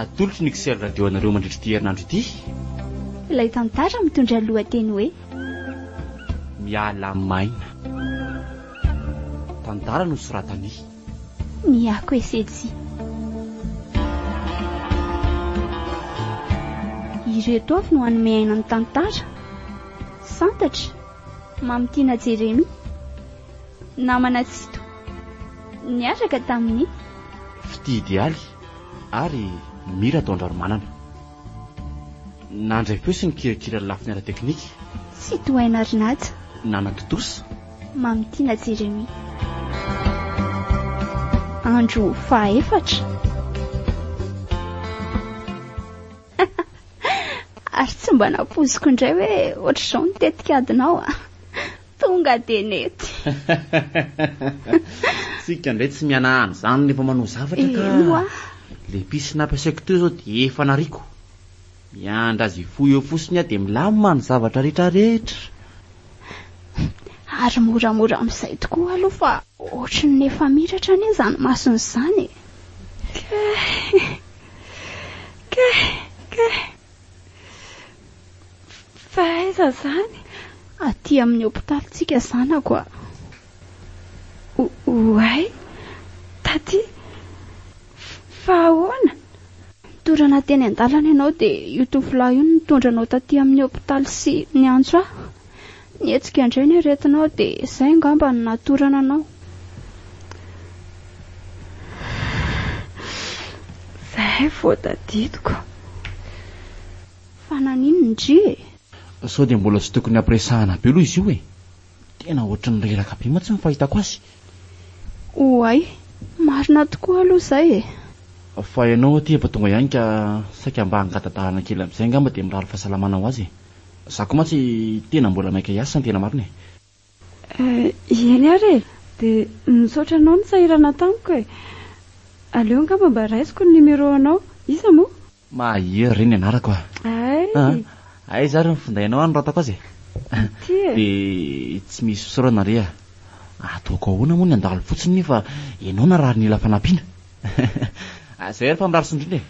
atolotry ny kisery radio anareo mandritry ty herinandro ity. Ilay tantara mitondra lohateny hoe miala maina. Tantara no soratany. Ny ako esetsy. Ireto avy no hanome aina ny tantara. Santatra Mamitiana Jeremy, namana Tsito, niaraka tamin'ny Fididy aly ary mira tao Andranomanana. Nandray feo sy ny kirakira lafiny ara-teknika. Tsy tohaina Rinata, Nanatotosa Mamitiana Jeremy. Andro 4. Ary tsy mba napoziko indray hoe ohatr'izao ny tetikadinao. Tonga dia nety. Tsika indray tsy mianahany izany nefa manao zavatra ka. Le pisy nampiasaiko teo izao dia efa nariko. Miandra azy fohy eo fotsiny dia milamina ny zavatra rehetrarehetra. Ary moramora amin'izay tokoa aloha fa ohatry ny efa miratra anie izany masony izany. Fa aiza izany? Aty amin'ny hôpitalitsika zanako. Oay, taty, fa ahoana? Torana teny an-dalana ianao dia io tovolahy io nitondra anao taty amin'ny hôpitaly sy niantso aho. Nietsika indray ny aretinao dia izay angamba no natorana anao. Izay vao tadidiko. Fa nanino ny dri? Sao dia mbola tsy tokony ampiresahana be aloha izy io e. Tena ohatran'ny reraka be ma tsy mifahitako azy. Oay, marina tokoa aloha izay e. Fa ianao aty efa tonga ihany ka saika mba hangatadahana kely amin'izay angamba dia mirary fahasalamana ho azy. Za koa mantsy tena mbola maika hiasa ny tena marina e. Eny ary dia misaotra anao ny sahirana tamiko e. Aleo angamba mba raisiko ny numéro anao. Isa moa? Mahery reny anarako a. Ay zary mifindainao any ratako azy e. Dia tsy misy fisaorana re a. Ataoko ahoana moa ny andalo fotsiny nefa ianao na raha nila fanampiana. Izay rehefa mirary sondrina e.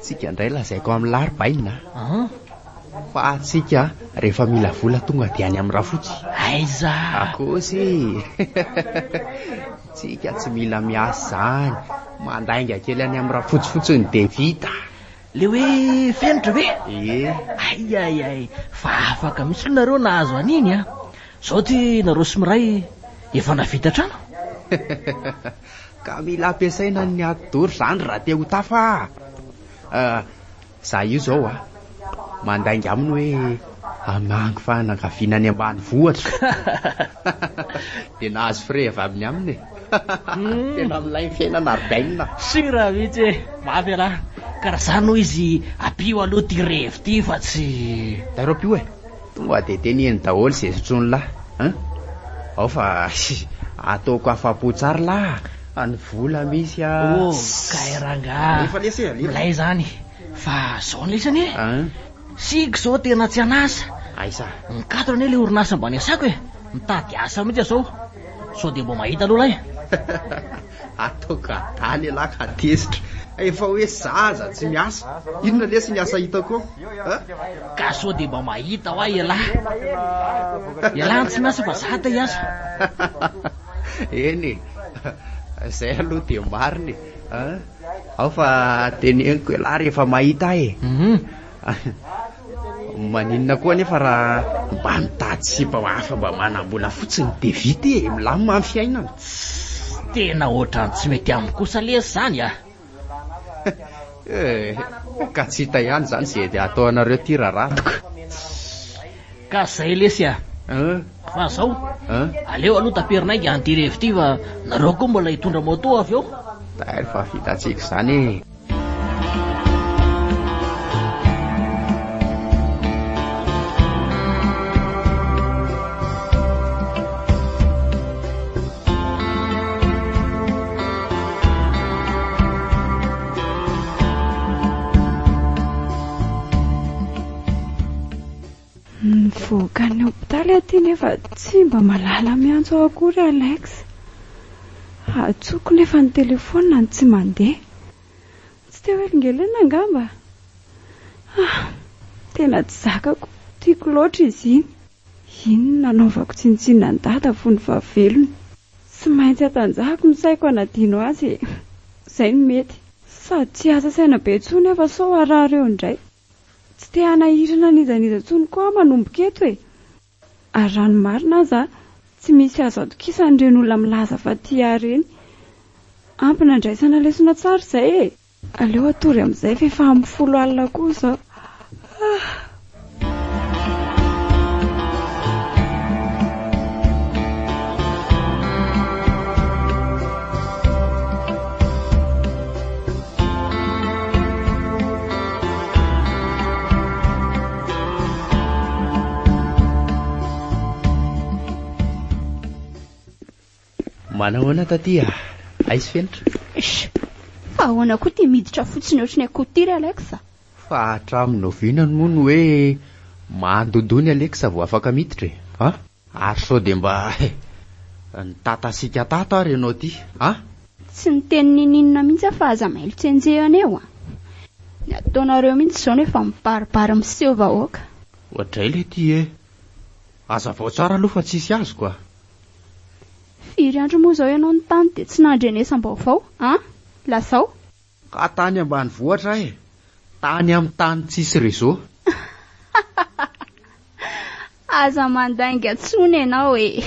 Tsika indray lazaiko amin'ny laribaina. Fa atsika rehefa mila vola tonga dia any amin'ny rafotsy. Aiza akosy. Tsika tsy mila miasa zany, mandainga kely any amin'ny rafotsy fotsiny dia vita. Le hoe fenitra ve? Ai, fa afaka misy nareo nahazo aniny a. Zao ty nareo sy miray efa navita trano. Ka mila ampiasaina ny atory zany raha te ho tafa. Za io zao a mandainga aminy hoe amangy fa nangaviana any ambany vohatra. Dia nahazo fre avy aminy aminy tena milay ny fiainana aribainina. Sira mihitsy e, mafy ala. Ka raha zany hoy izy apio aloha ty revo ty fa tsy dareo apio e. Tonga dia teneny daholo izay sotrony lahy. Ao fa ataoko afa-po tsara lahy. Any vola misy a. Ka eranga milay zany. Fa zao ny lesany e. Siko zao tena tsy anasa. Aiza mikatro ane le orinasa mba niasako e. Mitady asa mihitsy zao. Sao dia mbo mahita aloha lahy. Ataoko atany lahy ka tezitra. Efa hoe zaza tsy miasa. Inona lesy ny asa hitako? Ka sao dia mba mahita ho ahy lahy. Ialahy tsy miasa fa za te hiasa. Eny izay aloha dia mariny. Ao fa teneniko lahy rehefa mahita e. Maninona koa nefa raha mba mitady sipa hafa mba manam-bola fotsiny dia vita e, milamina amin'ny fiainana. Tena ohatrany tsy mety amiko kosa lesy zany a. Ka tsy hita ihany zany izay dia atao anareo ty raratiko. Ka zay lesy a. Fa zao aleo aloha taperinaiky anty revo ty fa nareo koa mbola hitondra moto avy eo. Tary fa vitantsika zany e. mandaly aty nefa tsy mba malala miantso ao akory Alex. Atsoko nefa ny telefona ny tsy mandeha. Tsy te hoelingelina angamba. Tena tsy zakako. Tiako loatra izy iny. Iny nanaovako tsinontsinona ny dada fony fahavelony. Tsy maintsy atanjahako ny saiko anadino azy. Izay no mety. Sady tsy asa saina be tsony nefa sao arareo indray. Tsy te hanahirana nizaniza tsony koa manomboka eto e. Ary rano marina aza tsy misy azo atokisa n'ireny olona milaza fa tia reny. Ampina andraisana lesona tsara izay e. Aleo atory amin'izay fa efa amin'ny 10 alina koa izao. Manahoana taty aizy fenitra? Fa ahoana koa ty miditra fotsiny ohatry ny akotiry Alexa? Fa hatramin'ny novinany moa no hoe mandodony Alexa vao afaka miditra e. Ary sao dia mba ny tatasika tato ary ianao ty. Tsy ny teny ninina mihitsy fa aza mailo tsenjehana eo. Ny ataonareo mihitsy izao nefa miparipary miseho vahoaka. Ohatray le ty e. Aza vao tsara aloha fa tsisy azo koa. Firy andro moa izao ianao ny tany dia tsy nandrenesam-baovao, lazao? Ka tany ambany vohatra e. Tany amin'ny tany tsisy réseau. Aza mandainga tsony ianao e.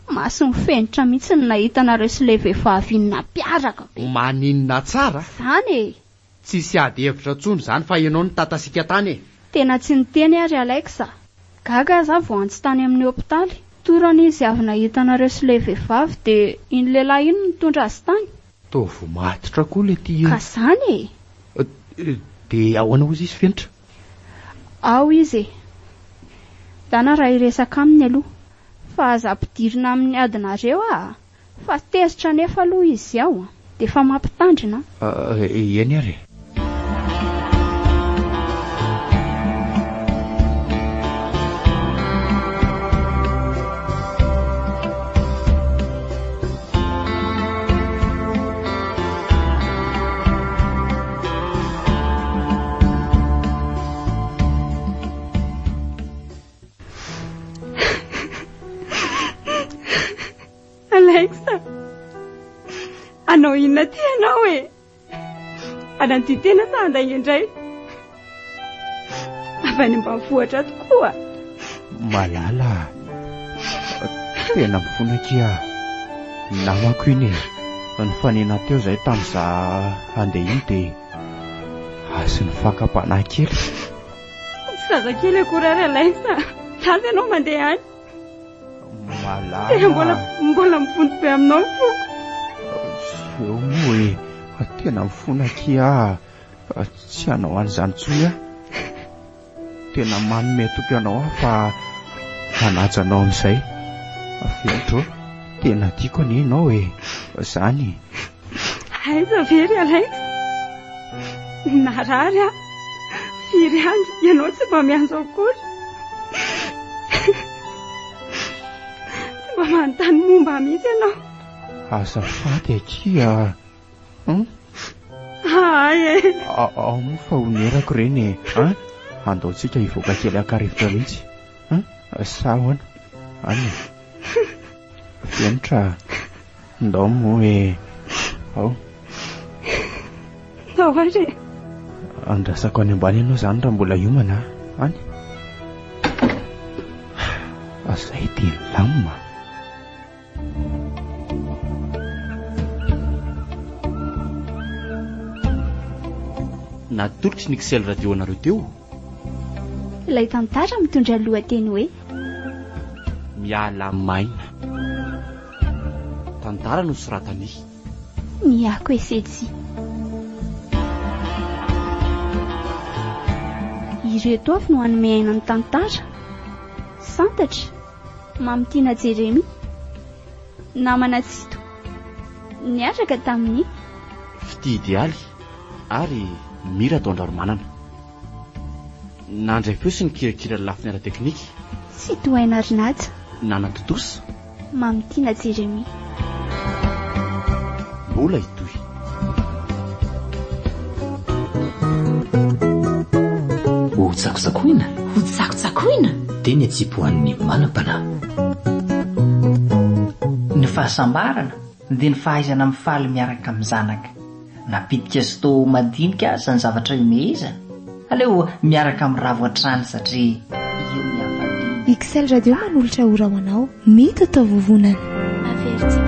Maso mifenitra mihitsy ny nahitanareo sy ilay vehivavy nampiaraka be. Maninona tsara? Zany e. Tsisy ady hevitra tsony zany fa ianao ny tatasika tany e. Tena tsy niteny ary Alexa. Gaga aza vao antsy tany amin'ny hopitaly. Torana izy avy nahitanareo sy ilay vehivavy dia iny lehilahy iny nitondra azy tany. Tovy matotra koa le ty. Ka zany e. Dia ahoana hozy izy fenitra? Ao izy. Dana raha iresaka aminy aloha. Fa aza ampidirina amin'ny adinareo fa tezitra nefa aloha izy ao dia fa mampitandrina. Eny ary. Alexa, anao inona ty ianao e? Ananty tena sa andainy indray? Avy any ambanivohitra tokoa. Malala. Tena mifona kia. Namako iny e. Ny fanena teo izay tamin'izaho handeha iny dia asy ny fakapanahy kely. Tsy zazakely akory ary Alexa. Taza ianao mandeha any. Malala. Tena mbola mivonto be aminao ny foko. Eo moa e. Tena mifona kia. Tsy hanao an'izany tsoy a. Tena manome toky anao fa hanajanao amin'izay. Afentro. Tena tiako any ianao e. Zany. Aiza very Alex. Narary a. Firy andro ianao tsy mba mianjo akory. Tsy mba manontany momba mihitsy ianao. Azafady akia. Ay e. Ao moa fa onerako ireny e. Andaontsika hivoaka kely akarivotra mihitsy. Sahoana. Any. Fenitra. Ndao moa e. Ao. Ndao ary. Andrasako any ambany ianao zany raha mbola hiomana. Any. Azay dia lamma. Natolotry ny Excel radio anareo teo. Ilay tantara mitondra lohateny hoe Miala maina. Tantara no soratany. Niako esetsy. Ireto avy no hanome aina ny tantara. Santatra. Mamitiana Jeremy. Namana Tsito. Niaraka tamin'ny Fitidy aly ary Mira Tondraromanana. Nandray feo sy ny kirakira lafiny ara teknika sy tohaina rinata nanatotosa mamitiana Jeremy mbola itoy ho tsakosakoina dia ny atsipohan'ny manam-pana ny fahasambarana dia ny fahaizana mifaly miaraka amin'ny zanaka napitika sy to madinika aza ny zavatra imehezana aleo miaraka amin'ny ravo an-trano satria io miafady Excel Radio manolotra ora ho anao mety atao vovonana averty